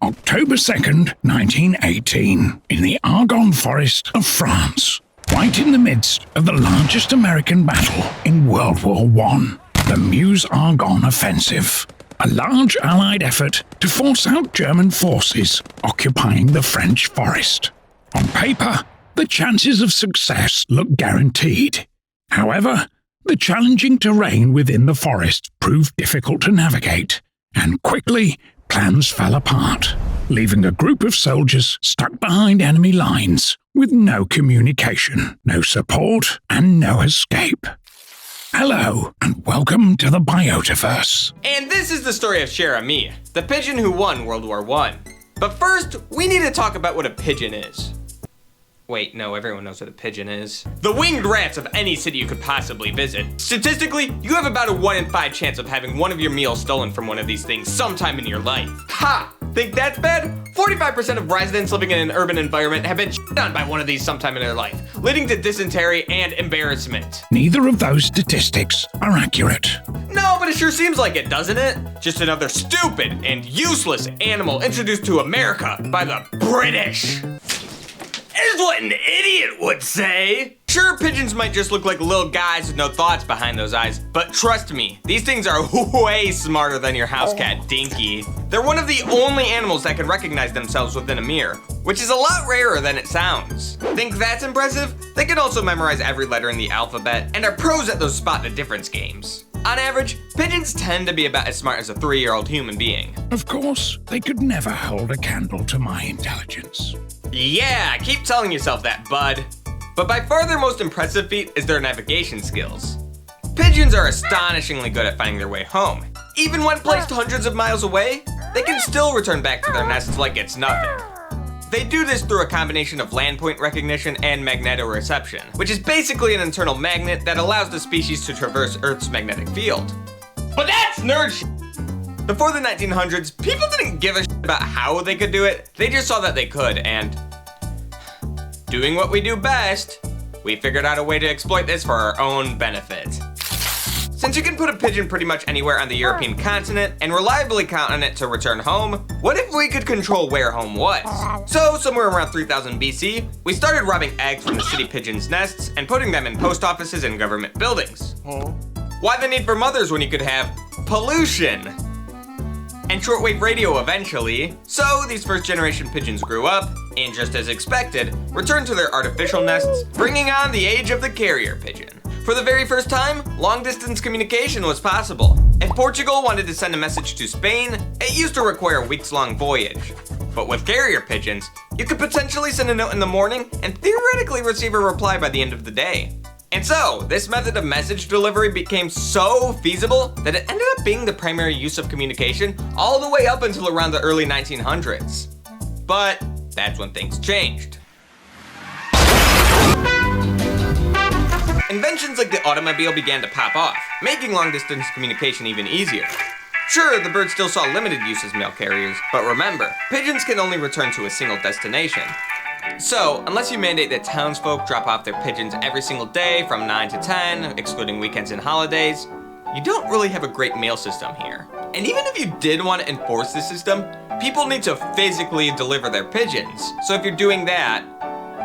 October 2nd, 1918, in the Argonne forest of France, right in the midst of the largest American battle in World War I, the Meuse-Argonne offensive, a large Allied effort to force out German forces occupying the French forest. On paper, the chances of success look guaranteed. However, the challenging terrain within the forest proved difficult to navigate, and quickly plans fell apart, leaving a group of soldiers stuck behind enemy lines with no communication, no support, and no escape. Hello, and welcome to the Biotaverse. And this is the story of Cher Ami, the pigeon who won World War I. But first, we need to talk about what a pigeon is. Wait, no, everyone knows what a pigeon is. The winged rats of any city you could possibly visit. Statistically, you have about a 1 in 5 chance of having one of your meals stolen from one of these things sometime in your life. Ha! Think that's bad? 45% of residents living in an urban environment have been shit on by one of these sometime in their life, leading to dysentery and embarrassment. Neither of those statistics are accurate. No, but it sure seems like it, doesn't it? Just another stupid and useless animal introduced to America by the British. Is what an idiot would say. Sure, pigeons might just look like little guys with no thoughts behind those eyes, but trust me, these things are way smarter than your house cat, Dinky. They're one of the only animals that can recognize themselves within a mirror, which is a lot rarer than it sounds. Think that's impressive? They can also memorize every letter in the alphabet and are pros at those spot the difference games. On average, pigeons tend to be about as smart as a 3-year-old human being. Of course, they could never hold a candle to my intelligence. Yeah, keep telling yourself that, bud. But by far their most impressive feat is their navigation skills. Pigeons are astonishingly good at finding their way home. Even when placed hundreds of miles away, they can still return back to their nests like it's nothing. They do this through a combination of land point recognition and magnetoreception, which is basically an internal magnet that allows the species to traverse Earth's magnetic field. But that's nerd shit. Before the 1900s, people didn't give a shit about how they could do it, they just saw that they could, and doing what we do best, we figured out a way to exploit this for our own benefit. Since you can put a pigeon pretty much anywhere on the European continent and reliably count on it to return home, what if we could control where home was? So, somewhere around 3000 BC, we started robbing eggs from the city pigeons' nests and putting them in post offices and government buildings. Why the need for mothers when you could have pollution? And shortwave radio eventually. So these first generation pigeons grew up, and just as expected, returned to their artificial nests, bringing on the age of the carrier pigeon. For the very first time, long distance communication was possible. If Portugal wanted to send a message to Spain, it used to require a weeks-long voyage. But with carrier pigeons, you could potentially send a note in the morning and theoretically receive a reply by the end of the day. And so, this method of message delivery became so feasible that it ended up being the primary use of communication all the way up until around the early 1900s. But that's when things changed. Inventions like the automobile began to pop off, making long-distance communication even easier. Sure, the birds still saw limited use as mail carriers, but remember, pigeons can only return to a single destination. So, unless you mandate that townsfolk drop off their pigeons every single day from 9 to 10, excluding weekends and holidays, you don't really have a great mail system here. And even if you did want to enforce the system, people need to physically deliver their pigeons. So if you're doing that,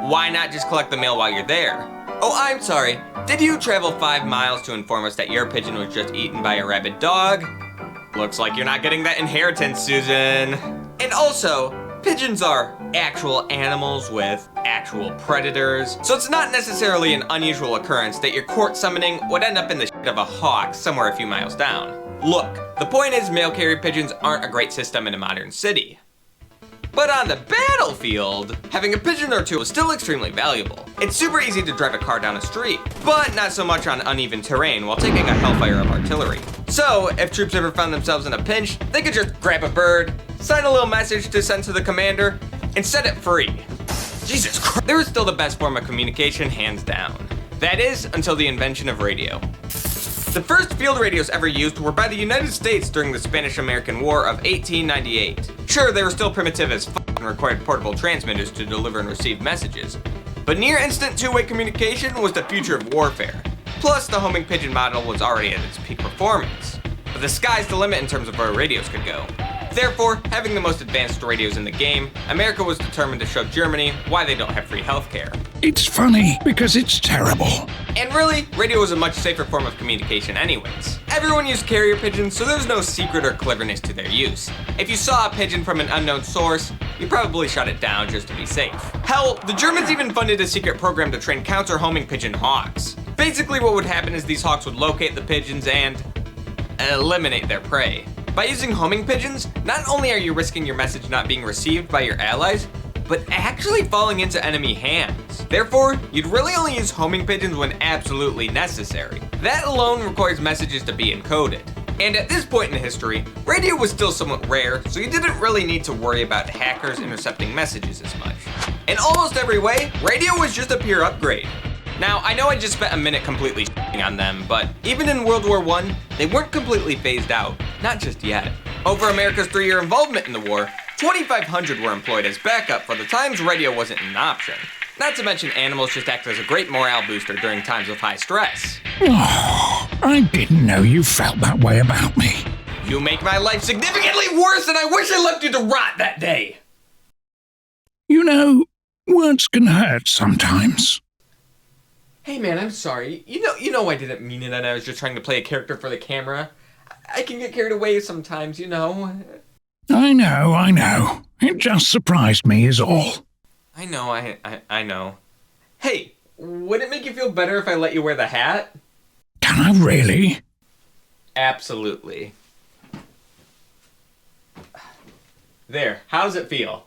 why not just collect the mail while you're there? Oh, I'm sorry. Did you travel 5 miles to inform us that your pigeon was just eaten by a rabid dog? Looks like you're not getting that inheritance, Susan. And also, pigeons are actual animals with actual predators, so it's not necessarily an unusual occurrence that your court summoning would end up in the shit of a hawk somewhere a few miles down. Look, the point is mail carrier pigeons aren't a great system in a modern city. But on the battlefield, having a pigeon or two is still extremely valuable. It's super easy to drive a car down a street, but not so much on uneven terrain while taking a hellfire of artillery. So, if troops ever found themselves in a pinch, they could just grab a bird, sign a little message to send to the commander, and set it free. Jesus Christ. They were still the best form of communication, hands down. That is, until the invention of radio. The first field radios ever used were by the United States during the Spanish-American War of 1898. Sure, they were still primitive as f*** and required portable transmitters to deliver and receive messages. But near-instant two-way communication was the future of warfare. Plus, the homing pigeon model was already at its peak performance. But the sky's the limit in terms of where radios could go. Therefore, having the most advanced radios in the game, America was determined to show Germany why they don't have free healthcare. It's funny because it's terrible. And really, radio was a much safer form of communication anyways. Everyone used carrier pigeons, so there's no secret or cleverness to their use. If you saw a pigeon from an unknown source, you probably shut it down just to be safe. Hell, the Germans even funded a secret program to train counter-homing pigeon hawks. Basically what would happen is these hawks would locate the pigeons and eliminate their prey. By using homing pigeons, not only are you risking your message not being received by your allies, but actually falling into enemy hands. Therefore, you'd really only use homing pigeons when absolutely necessary. That alone requires messages to be encoded. And at this point in history, radio was still somewhat rare, so you didn't really need to worry about hackers intercepting messages as much. In almost every way, radio was just a pure upgrade. Now, I know I just spent a minute completely shitting on them, but even in World War I, they weren't completely phased out. Not just yet. Over America's 3-year involvement in the war, 2,500 were employed as backup for the times radio wasn't an option. Not to mention animals just act as a great morale booster during times of high stress. Oh, I didn't know you felt that way about me. You make my life significantly worse, and I wish I left you to rot that day! You know, words can hurt sometimes. Hey man, I'm sorry. You know I didn't mean it and I was just trying to play a character for the camera. I can get carried away sometimes, you know. I know. It just surprised me is all. I know. Hey, would it make you feel better if I let you wear the hat? Can I really? Absolutely. There, how's it feel?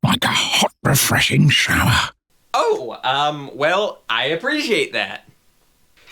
Like a hot, refreshing shower. Oh, well, I appreciate that.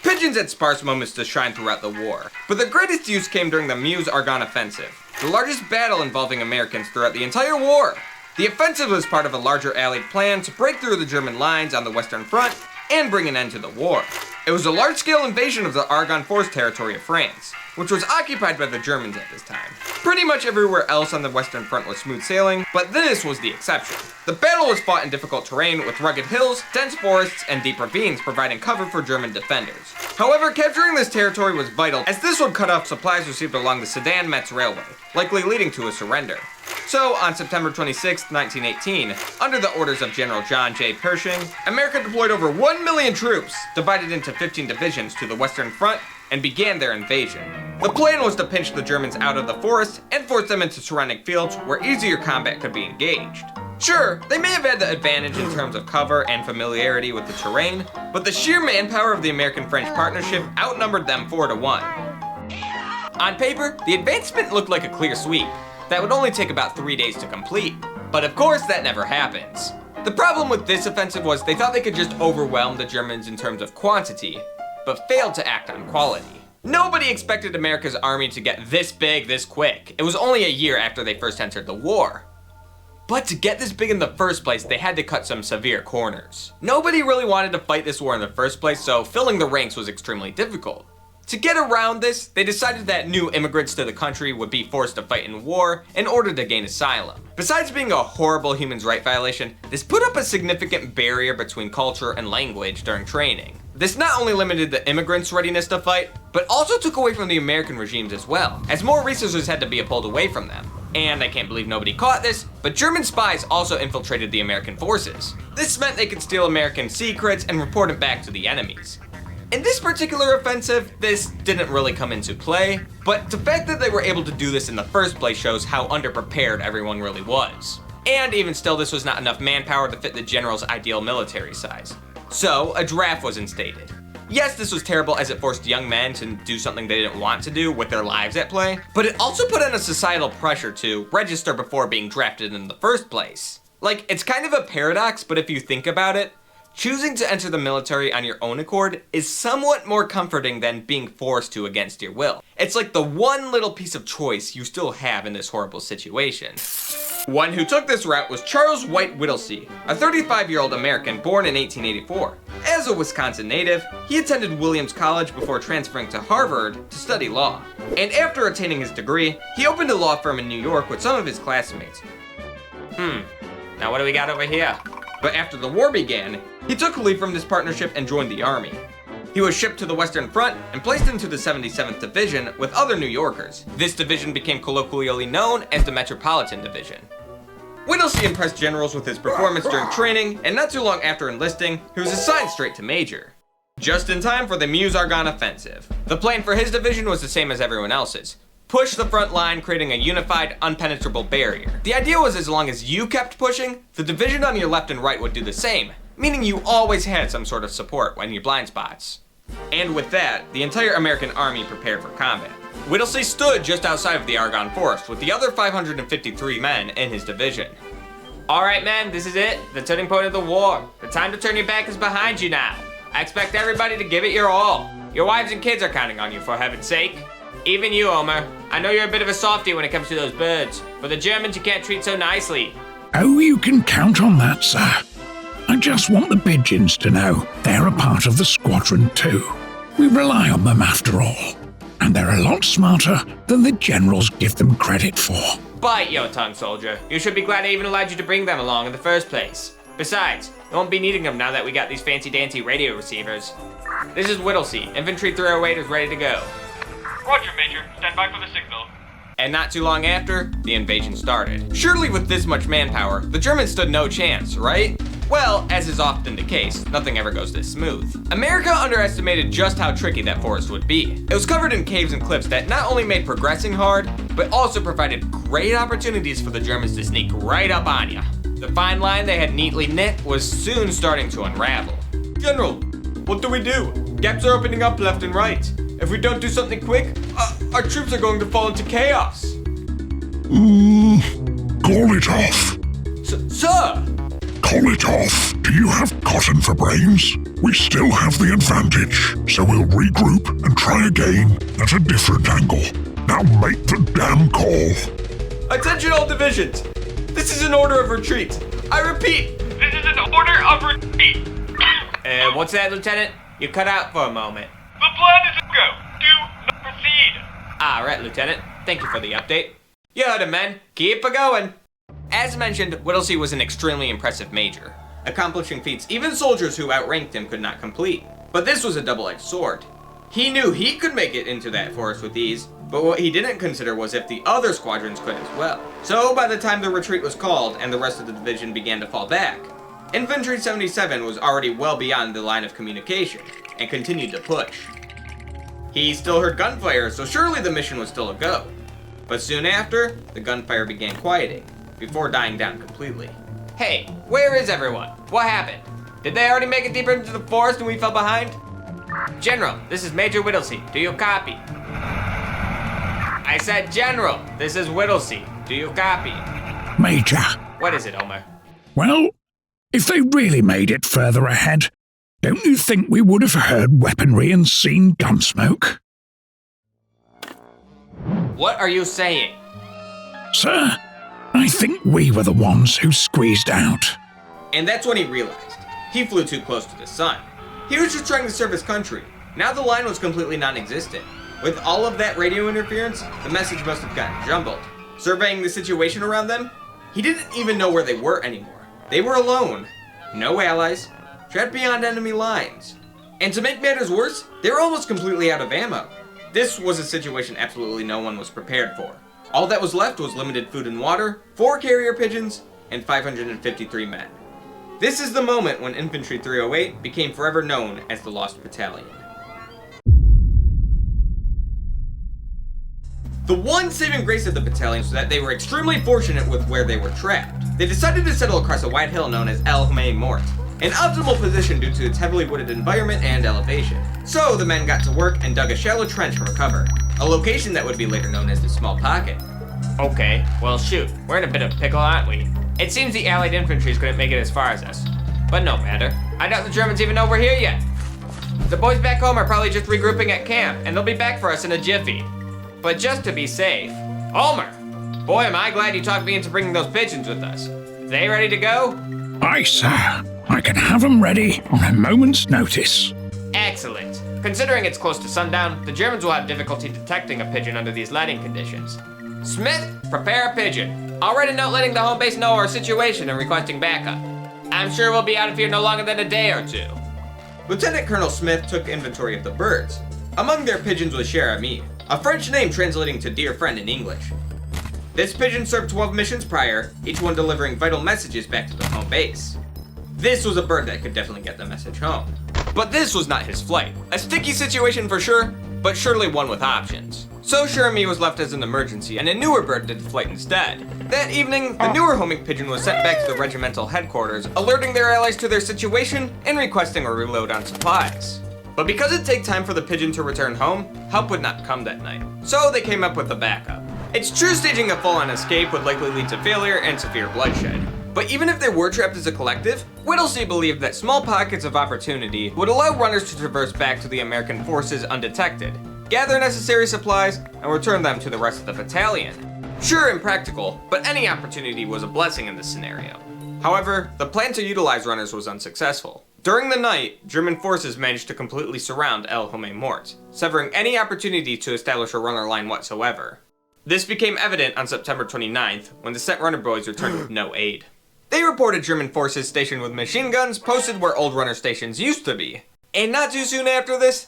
Pigeons had sparse moments to shine throughout the war, but their greatest use came during the Meuse-Argonne offensive, the largest battle involving Americans throughout the entire war. The offensive was part of a larger Allied plan to break through the German lines on the Western Front and bring an end to the war. It was a large-scale invasion of the Argonne Forest territory of France, which was occupied by the Germans at this time. Pretty much everywhere else on the Western Front was smooth sailing, but this was the exception. The battle was fought in difficult terrain with rugged hills, dense forests, and deep ravines providing cover for German defenders. However, capturing this territory was vital, as this would cut off supplies received along the Sedan-Metz Railway, likely leading to a surrender. So, on September 26, 1918, under the orders of General John J. Pershing, America deployed over 1 million troops, divided into 15 divisions to the Western Front, and began their invasion. The plan was to pinch the Germans out of the forest and force them into surrounding fields where easier combat could be engaged. Sure, they may have had the advantage in terms of cover and familiarity with the terrain, but the sheer manpower of the American-French partnership outnumbered them 4-1. On paper, the advancement looked like a clear sweep that would only take about 3 days to complete, but of course that never happens. The problem with this offensive was they thought they could just overwhelm the Germans in terms of quantity, but failed to act on quality. Nobody expected America's army to get this big this quick. It was only a year after they first entered the war. But to get this big in the first place, they had to cut some severe corners. Nobody really wanted to fight this war in the first place, so filling the ranks was extremely difficult. To get around this, they decided that new immigrants to the country would be forced to fight in war in order to gain asylum. Besides being a horrible human rights violation, this put up a significant barrier between culture and language during training. This not only limited the immigrants' readiness to fight, but also took away from the American regimes as well, as more resources had to be pulled away from them. And I can't believe nobody caught this, but German spies also infiltrated the American forces. This meant they could steal American secrets and report it back to the enemies. In this particular offensive, this didn't really come into play, but the fact that they were able to do this in the first place shows how underprepared everyone really was. And even still, this was not enough manpower to fit the general's ideal military size. So, a draft was instated. Yes, this was terrible as it forced young men to do something they didn't want to do with their lives at play, but it also put in a societal pressure to register before being drafted in the first place. Like, it's kind of a paradox, but if you think about it, choosing to enter the military on your own accord is somewhat more comforting than being forced to against your will. It's like the one little piece of choice you still have in this horrible situation. One who took this route was Charles White Whittlesey, a 35-year-old American born in 1884. As a Wisconsin native, he attended Williams College before transferring to Harvard to study law. And after attaining his degree, he opened a law firm in New York with some of his classmates. Now what do we got over here? But after the war began, he took leave from this partnership and joined the army. He was shipped to the Western Front and placed into the 77th Division with other New Yorkers. This division became colloquially known as the Metropolitan Division. Whittlesey impressed generals with his performance during training, and not too long after enlisting, he was assigned straight to Major. Just in time for the Meuse-Argonne offensive. The plan for his division was the same as everyone else's. Push the front line, creating a unified, unpenetrable barrier. The idea was as long as you kept pushing, the division on your left and right would do the same, meaning you always had some sort of support when your blind spots. And with that, the entire American army prepared for combat. Whittlesey stood just outside of the Argonne Forest with the other 553 men in his division. Alright men, this is it, the turning point of the war. The time to turn your back is behind you now. I expect everybody to give it your all. Your wives and kids are counting on you, for heaven's sake. Even you, Omer. I know you're a bit of a softie when it comes to those birds, but the Germans you can't treat so nicely. Oh, you can count on that, sir. I just want the pigeons to know they're a part of the squadron too. We rely on them after all, and they're a lot smarter than the generals give them credit for. Bite your tongue, soldier. You should be glad I even allowed you to bring them along in the first place. Besides, you won't be needing them now that we got these fancy-dancy radio receivers. This is Whittlesey. Infantry 308 is ready to go. Roger, Major. Stand by for the signal. And not too long after, the invasion started. Surely with this much manpower, the Germans stood no chance, right? Well, as is often the case, nothing ever goes this smooth. America underestimated just how tricky that forest would be. It was covered in caves and cliffs that not only made progressing hard, but also provided great opportunities for the Germans to sneak right up on ya. The fine line they had neatly knit was soon starting to unravel. General, what do we do? Gaps are opening up left and right. If we don't do something quick, our troops are going to fall into chaos. Call it off. Sir! Call it off. Do you have cotton for brains? We still have the advantage, so we'll regroup and try again at a different angle. Now make the damn call. Attention all divisions! This is an order of retreat. I repeat, This is an order of retreat. what's that, Lieutenant? You cut out for a moment. The plan is to go. Do not proceed. Ah, right, Lieutenant. Thank you for the update. You heard him, men. Keep a-going. As mentioned, Whittlesey was an extremely impressive major, accomplishing feats even soldiers who outranked him could not complete. But this was a double-edged sword. He knew he could make it into that forest with ease, but what he didn't consider was if the other squadrons could as well. So by the time the retreat was called and the rest of the division began to fall back, Infantry 77 was already well beyond the line of communication and continued to push. He still heard gunfire, so surely the mission was still a go. But soon after, the gunfire began quieting, before dying down completely. Hey, where is everyone? What happened? Did they already make it deeper into the forest and we fell behind? General, this is Major Whittlesey. Do you copy? I said, General, this is Whittlesey. Do you copy? Major. What is it, Omer? Well, if they really made it further ahead, don't you think we would have heard weaponry and seen gunsmoke? What are you saying? Sir, I think we were the ones who squeezed out. And that's when he realized. He flew too close to the sun. He was just trying to serve his country. Now the line was completely non-existent. With all of that radio interference, the message must have gotten jumbled. Surveying the situation around them, he didn't even know where they were anymore. They were alone. No allies. Trapped beyond enemy lines. And to make matters worse, they were almost completely out of ammo. This was a situation absolutely no one was prepared for. All that was left was limited food and water, 4 carrier pigeons, and 553 men. This is the moment when Infantry 308 became forever known as the Lost Battalion. The one saving grace of the battalion was that they were extremely fortunate with where they were trapped. They decided to settle across a wide hill known as El Humain Mort, an optimal position due to its heavily wooded environment and elevation. So the men got to work and dug a shallow trench for cover, a location that would be later known as the Small Pocket. Okay, well shoot, we're in a bit of a pickle, aren't we? It seems the Allied infantries couldn't make it as far as us. But no matter, I doubt the Germans even know we're here yet. The boys back home are probably just regrouping at camp, and they'll be back for us in a jiffy. But just to be safe, Homer! Boy, am I glad you talked me into bringing those pigeons with us. They ready to go? Aye, sir. I can have them ready on a moment's notice. Excellent. Considering it's close to sundown, the Germans will have difficulty detecting a pigeon under these lighting conditions. Smith, prepare a pigeon. I'll write a note letting the home base know our situation and requesting backup. I'm sure we'll be out of here no longer than a day or two. Lieutenant Colonel Smith took inventory of the birds. Among their pigeons was Cher Ami, a French name translating to dear friend in English. This pigeon served 12 missions prior, each one delivering vital messages back to the home base. This was a bird that could definitely get the message home. But this was not his flight. A sticky situation for sure, but surely one with options. So Cher Ami was left as an emergency, and a newer bird did the flight instead. That evening, the newer homing pigeon was sent back to the regimental headquarters, alerting their allies to their situation and requesting a reload on supplies. But because it'd take time for the pigeon to return home, help would not come that night. So they came up with a backup. It's true staging a full-on escape would likely lead to failure and severe bloodshed. But even if they were trapped as a collective, Whittlesey believed that small pockets of opportunity would allow runners to traverse back to the American forces undetected, gather necessary supplies, and return them to the rest of the battalion. Sure, impractical, but any opportunity was a blessing in this scenario. However, the plan to utilize runners was unsuccessful. During the night, German forces managed to completely surround El Homme Mort, severing any opportunity to establish a runner line whatsoever. This became evident on September 29th, when the Set Runner Boys returned with no aid. They reported German forces stationed with machine guns posted where old runner stations used to be. And not too soon after this,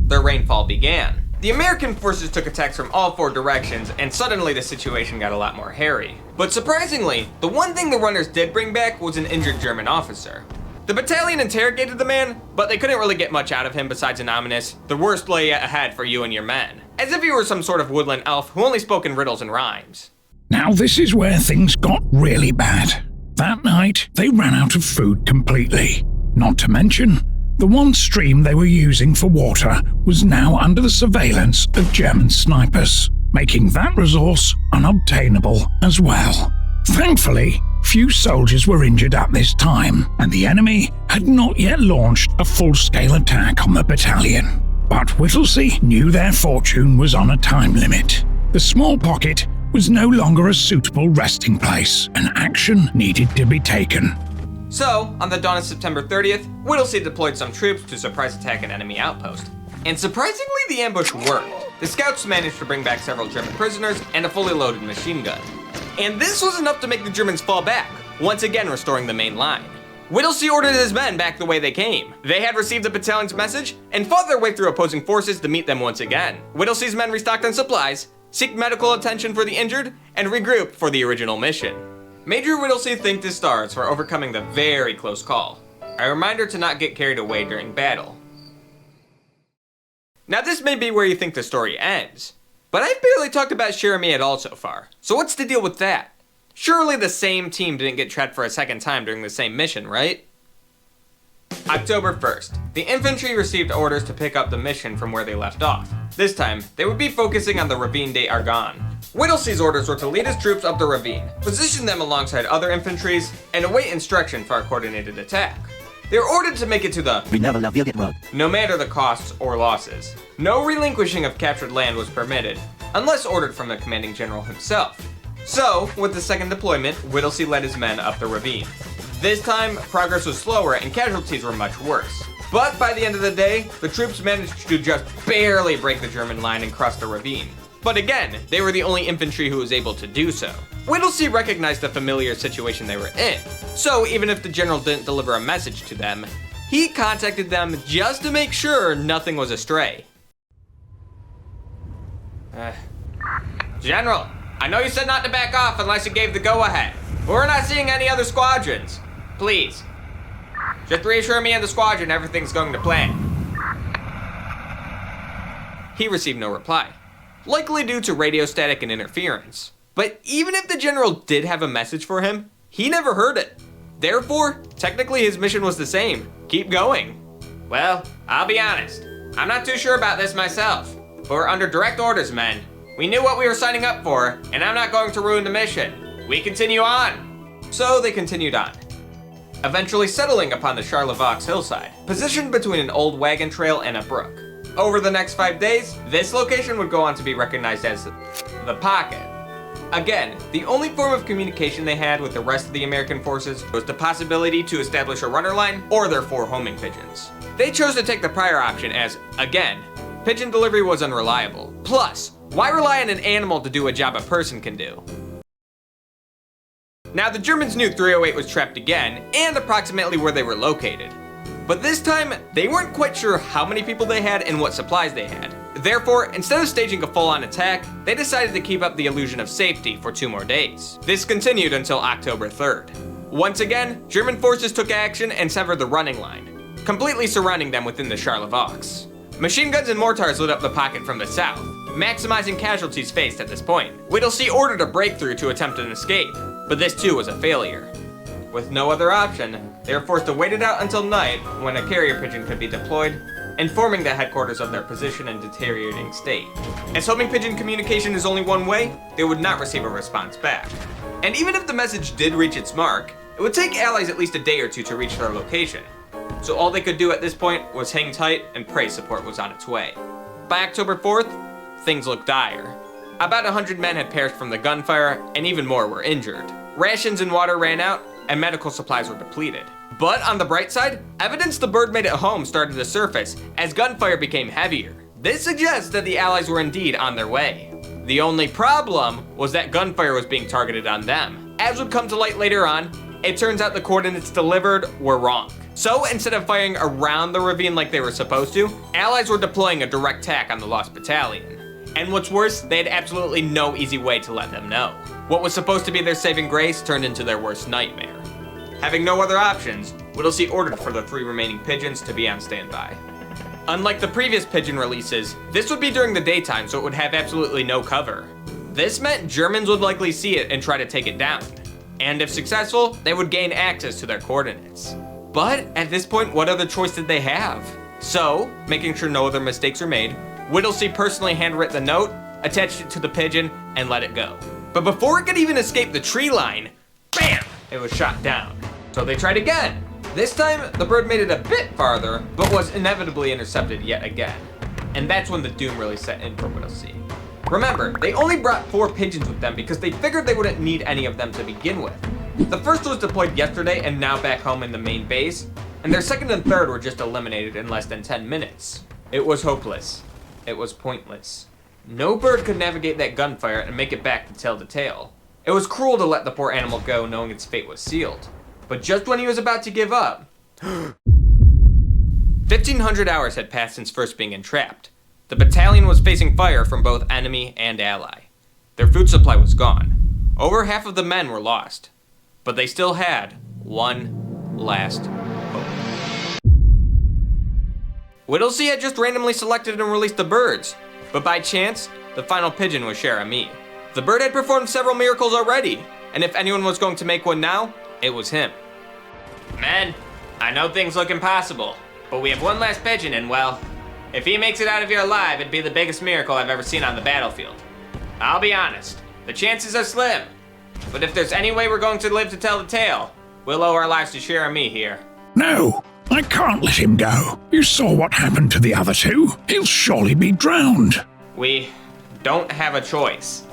the rainfall began. The American forces took attacks from all four directions, and suddenly the situation got a lot more hairy. But surprisingly, the one thing the runners did bring back was an injured German officer. The battalion interrogated the man, but they couldn't really get much out of him besides an ominous, "The worst lay yet ahead for you and your men," as if he were some sort of woodland elf who only spoke in riddles and rhymes. Now this is where things got really bad. That night, they ran out of food completely. Not to mention, the one stream they were using for water was now under the surveillance of German snipers, making that resource unobtainable as well. Thankfully, few soldiers were injured at this time, and the enemy had not yet launched a full-scale attack on the battalion. But Whittlesey knew their fortune was on a time limit. The small pocket was no longer a suitable resting place, and action needed to be taken. So, on the dawn of September 30th, Whittlesey deployed some troops to surprise attack an enemy outpost. And surprisingly, the ambush worked. The scouts managed to bring back several German prisoners and a fully loaded machine gun. And this was enough to make the Germans fall back, once again restoring the main line. Whittlesey ordered his men back the way they came. They had received the battalion's message and fought their way through opposing forces to meet them once again. Whittlesey's men restocked on supplies, seek medical attention for the injured, and regroup for the original mission. Major Whittlesey thanked his stars for overcoming the very close call. A reminder to not get carried away during battle. Now this may be where you think the story ends, but I've barely talked about Cher Ami at all so far, so what's the deal with that? Surely the same team didn't get trapped for a second time during the same mission, right? October 1st, the infantry received orders to pick up the mission from where they left off. This time, they would be focusing on the Ravine des Argonnes. Whittlesey's orders were to lead his troops up the ravine, position them alongside other infantries, and await instruction for a coordinated attack. They were ordered to make it to the road, no matter the costs or losses. No relinquishing of captured land was permitted, unless ordered from the commanding general himself. So, with the second deployment, Whittlesey led his men up the ravine. This time, progress was slower and casualties were much worse. But by the end of the day, the troops managed to just barely break the German line and cross the ravine. But again, they were the only infantry who was able to do so. Whittlesey recognized the familiar situation they were in, so even if the general didn't deliver a message to them, he contacted them just to make sure nothing was astray. General, I know you said not to back off unless you gave the go-ahead, but we're not seeing any other squadrons. Please, just reassure me and the squadron everything's going to plan. He received no reply, likely due to radio static and interference. But even if the general did have a message for him, he never heard it. Therefore, technically his mission was the same. Keep going. Well, I'll be honest. I'm not too sure about this myself. But we're under direct orders, men. We knew what we were signing up for, and I'm not going to ruin the mission. We continue on. So they continued on, eventually settling upon the Charlevoix hillside, positioned between an old wagon trail and a brook. Over the next 5 days, this location would go on to be recognized as the Pocket. Again, the only form of communication they had with the rest of the American forces was the possibility to establish a runner line or their 4 homing pigeons. They chose to take the prior option as, again, pigeon delivery was unreliable. Plus, why rely on an animal to do a job a person can do? Now the Germans knew 308 was trapped again, and approximately where they were located. But this time, they weren't quite sure how many people they had and what supplies they had. Therefore, instead of staging a full-on attack, they decided to keep up the illusion of safety for 2 more days. This continued until October 3rd. Once again, German forces took action and severed the running line, completely surrounding them within the Charlevoix. Machine guns and mortars lit up the pocket from the south, maximizing casualties faced at this point. Whittlesey ordered a breakthrough to attempt an escape, but this too was a failure. With no other option, they were forced to wait it out until night when a carrier pigeon could be deployed, informing the headquarters of their position and deteriorating state. As homing pigeon communication is only one way, they would not receive a response back. And even if the message did reach its mark, it would take allies at least a day or two to reach their location. So all they could do at this point was hang tight and pray support was on its way. By October 4th, things looked dire. About 100 men had perished from the gunfire, and even more were injured. Rations and water ran out, and medical supplies were depleted. But on the bright side, evidence the bird made it home started to surface as gunfire became heavier. This suggests that the Allies were indeed on their way. The only problem was that gunfire was being targeted on them. As would come to light later on, it turns out the coordinates delivered were wrong. So instead of firing around the ravine like they were supposed to, Allies were deploying a direct attack on the Lost Battalion. And what's worse, they had absolutely no easy way to let them know. What was supposed to be their saving grace turned into their worst nightmare. Having no other options, Whittlesey ordered for the 3 remaining pigeons to be on standby. Unlike the previous pigeon releases, this would be during the daytime, so it would have absolutely no cover. This meant Germans would likely see it and try to take it down. And if successful, they would gain access to their coordinates. But at this point, what other choice did they have? So, making sure no other mistakes were made, Whittlesey personally handwrote the note, attached it to the pigeon, and let it go. But before it could even escape the tree line, bam! It was shot down. So they tried again. This time, the bird made it a bit farther, but was inevitably intercepted yet again. And that's when the doom really set in for Whittlesey. Remember, they only brought 4 pigeons with them because they figured they wouldn't need any of them to begin with. The first was deployed yesterday and now back home in the main base, and their second and third were just eliminated in less than 10 minutes. It was hopeless. It was pointless. No bird could navigate that gunfire and make it back to tell the tale. It was cruel to let the poor animal go knowing its fate was sealed. But just when he was about to give up, 1,500 hours had passed since first being entrapped. The battalion was facing fire from both enemy and ally. Their food supply was gone. Over half of the men were lost. But they still had one last hope. Whittlesey had just randomly selected and released the birds, but by chance, the final pigeon was Cher Ami. The bird had performed several miracles already, and if anyone was going to make one now, it was him. Men, I know things look impossible, but we have one last pigeon and well, if he makes it out of here alive, it'd be the biggest miracle I've ever seen on the battlefield. I'll be honest, the chances are slim, but if there's any way we're going to live to tell the tale, we'll owe our lives to Cher Ami here. No, I can't let him go. You saw what happened to the other 2. He'll surely be drowned. We don't have a choice.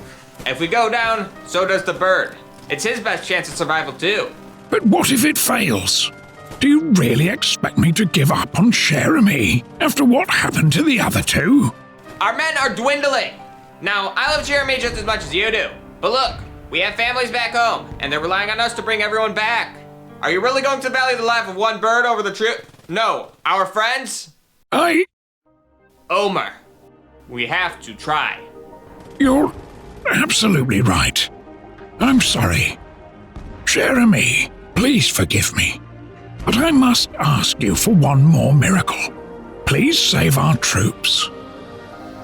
If we go down, so does the bird. It's his best chance of survival too. But what if it fails? Do you really expect me to give up on Cher Ami after what happened to the other 2? Our men are dwindling. Now, I love Cher Ami just as much as you do. But look, we have families back home, and they're relying on us to bring everyone back. Are you really going to value the life of one bird over the No, our friends? Omar, we have to try. You're absolutely right. I'm sorry. Cher Ami, please forgive me. But I must ask you for one more miracle. Please save our troops.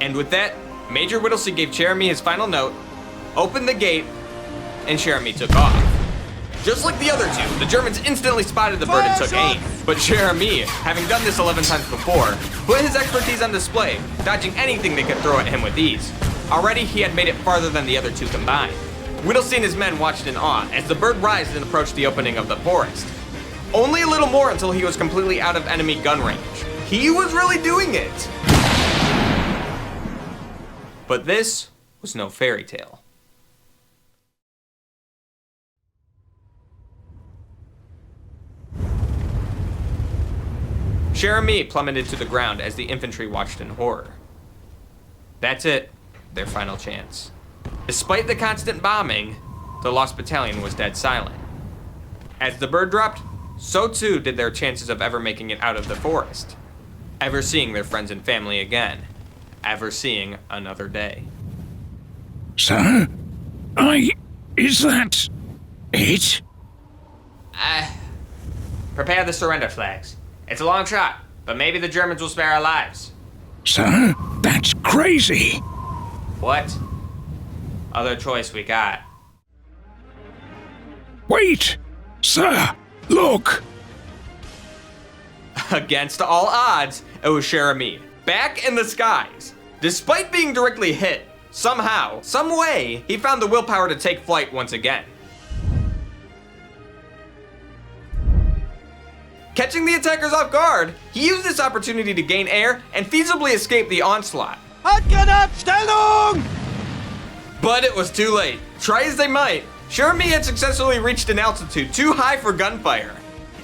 And with that, Major Whittlesey gave Cher Ami his final note, opened the gate, and Cher Ami took off. Just like the other 2, the Germans instantly spotted the bird and took aim. But Cher Ami, having done this 11 times before, put his expertise on display, dodging anything they could throw at him with ease. Already, he had made it farther than the other 2 combined. Whittlesey and his men watched in awe as the bird writhed and approached the opening of the forest. Only a little more until he was completely out of enemy gun range. He was really doing it! But this was no fairy tale. Cher Ami plummeted to the ground as the infantry watched in horror. That's it, their final chance. Despite the constant bombing, the Lost Battalion was dead silent. As the bird dropped, so too did their chances of ever making it out of the forest, ever seeing their friends and family again, ever seeing another day. Sir? Is that it? Prepare the surrender flags. It's a long shot, but maybe the Germans will spare our lives. Sir, that's crazy. What other choice we got? Wait! Sir, look! Against all odds, it was Cher Ami, back in the skies. Despite being directly hit, somehow, some way, he found the willpower to take flight once again. Catching the attackers off guard, he used this opportunity to gain air and feasibly escape the onslaught. Stellung! But it was too late. Try as they might, Cher Ami had successfully reached an altitude too high for gunfire.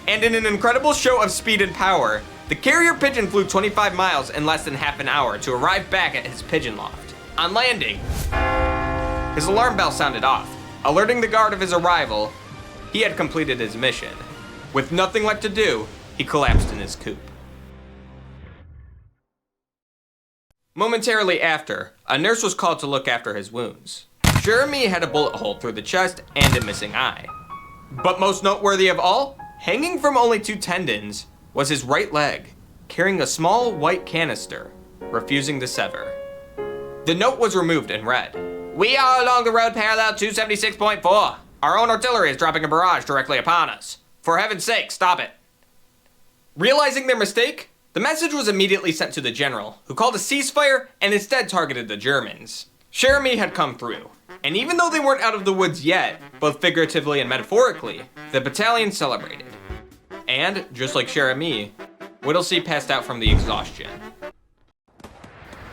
And in an incredible show of speed and power, the Carrier Pigeon flew 25 miles in less than half an hour to arrive back at his pigeon loft. On landing, his alarm bell sounded off, alerting the guard of his arrival. He had completed his mission. With nothing left to do, he collapsed in his coop. Momentarily after, a nurse was called to look after his wounds. Cher Ami had a bullet hole through the chest and a missing eye. But most noteworthy of all, hanging from only 2 tendons, was his right leg, carrying a small white canister, refusing to sever. The note was removed and read, "We are along the road parallel 276.4. Our own artillery is dropping a barrage directly upon us. For heaven's sake, stop it." Realizing their mistake, the message was immediately sent to the general, who called a ceasefire and instead targeted the Germans. Cher Ami had come through, and even though they weren't out of the woods yet, both figuratively and metaphorically, the battalion celebrated. And, just like Cher Ami, Whittlesey passed out from the exhaustion.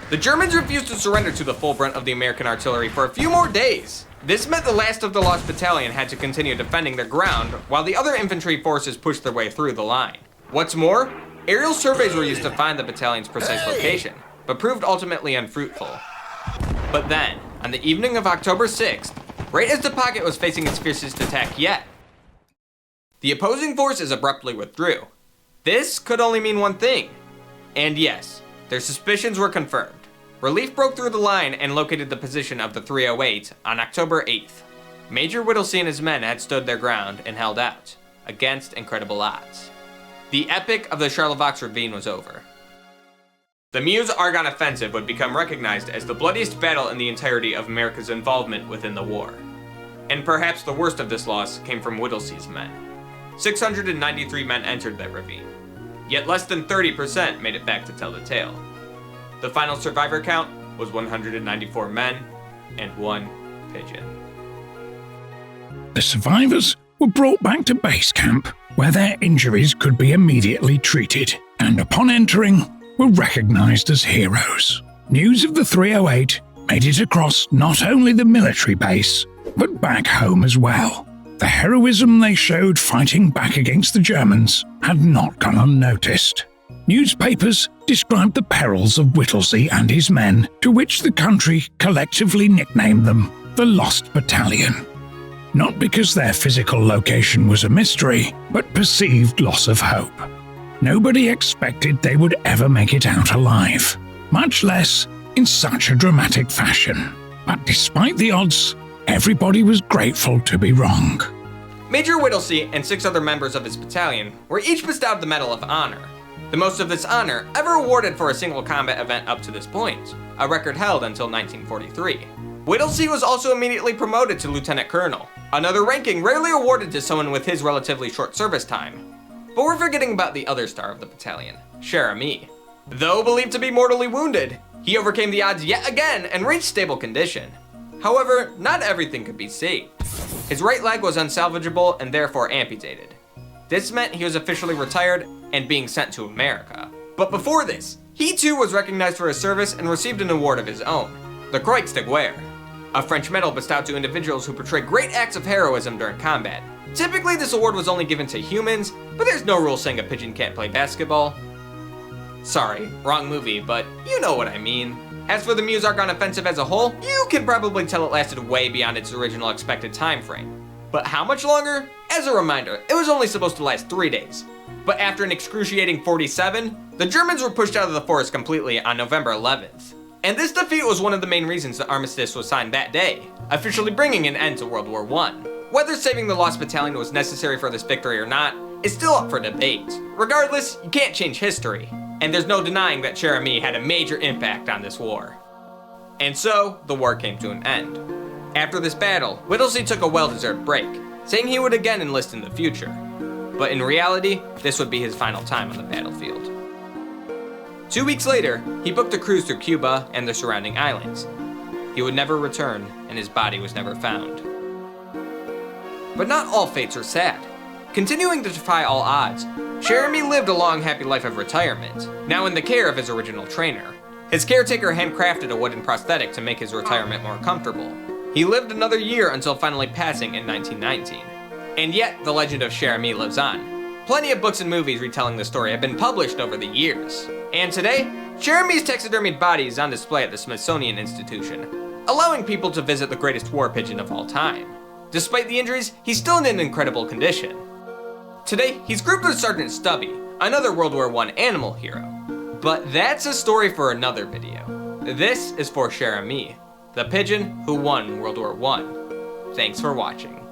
The Germans refused to surrender to the full brunt of the American artillery for a few more days. This meant the last of the Lost Battalion had to continue defending their ground while the other infantry forces pushed their way through the line. What's more, aerial surveys were used to find the battalion's precise location, but proved ultimately unfruitful. But then, on the evening of October 6th, right as the pocket was facing its fiercest attack yet, the opposing forces abruptly withdrew. This could only mean one thing. And yes, their suspicions were confirmed. Relief broke through the line and located the position of the 308 on October 8th. Major Whittlesey and his men had stood their ground and held out, against incredible odds. The epic of the Charlevoix Ravine was over. The Meuse-Argonne offensive would become recognized as the bloodiest battle in the entirety of America's involvement within the war. And perhaps the worst of this loss came from Whittlesey's men. 693 men entered that ravine, yet less than 30% made it back to tell the tale. The final survivor count was 194 men and 1 pigeon. The survivors were brought back to base camp, where their injuries could be immediately treated, and upon entering, were recognized as heroes. News of the 308 made it across not only the military base, but back home as well. The heroism they showed fighting back against the Germans had not gone unnoticed. Newspapers described the perils of Whittlesey and his men, to which the country collectively nicknamed them the Lost Battalion. Not because their physical location was a mystery, but perceived loss of hope. Nobody expected they would ever make it out alive, much less in such a dramatic fashion. But despite the odds, everybody was grateful to be wrong. Major Whittlesey and 6 other members of his battalion were each bestowed the Medal of Honor, the most of this honor ever awarded for a single combat event up to this point, a record held until 1943. Whittlesey was also immediately promoted to Lieutenant Colonel, another ranking rarely awarded to someone with his relatively short service time. But we're forgetting about the other star of the battalion, Cher Ami. Though believed to be mortally wounded, he overcame the odds yet again and reached stable condition. However, not everything could be saved. His right leg was unsalvageable and therefore amputated. This meant he was officially retired and being sent to America. But before this, he too was recognized for his service and received an award of his own, the Croix de Guerre, a French medal bestowed to individuals who portray great acts of heroism during combat. Typically, this award was only given to humans, but there's no rule saying a pigeon can't play basketball. Sorry, wrong movie, but you know what I mean. As for the Meuse-Argonne offensive as a whole, you can probably tell it lasted way beyond its original expected time frame. But how much longer? As a reminder, it was only supposed to last 3 days. But after an excruciating 47, the Germans were pushed out of the forest completely on November 11th. And this defeat was one of the main reasons the armistice was signed that day, officially bringing an end to World War I. Whether saving the Lost Battalion was necessary for this victory or not is still up for debate. Regardless, you can't change history, and there's no denying that Cher Ami had a major impact on this war. And so, the war came to an end. After this battle, Whittlesey took a well-deserved break, saying he would again enlist in the future. But in reality, this would be his final time on the battlefield. 2 weeks later, he booked a cruise through Cuba and the surrounding islands. He would never return, and his body was never found. But not all fates are sad. Continuing to defy all odds, Cher Ami lived a long, happy life of retirement, now in the care of his original trainer. His caretaker handcrafted a wooden prosthetic to make his retirement more comfortable. He lived another year until finally passing in 1919. And yet, the legend of Cher Ami lives on. Plenty of books and movies retelling the story have been published over the years. And today, Cher Ami's taxidermied body is on display at the Smithsonian Institution, allowing people to visit the greatest war pigeon of all time. Despite the injuries, he's still in an incredible condition. Today, he's grouped with Sergeant Stubby, another World War I animal hero. But that's a story for another video. This is for Cher Ami, the pigeon who won World War I. Thanks for watching.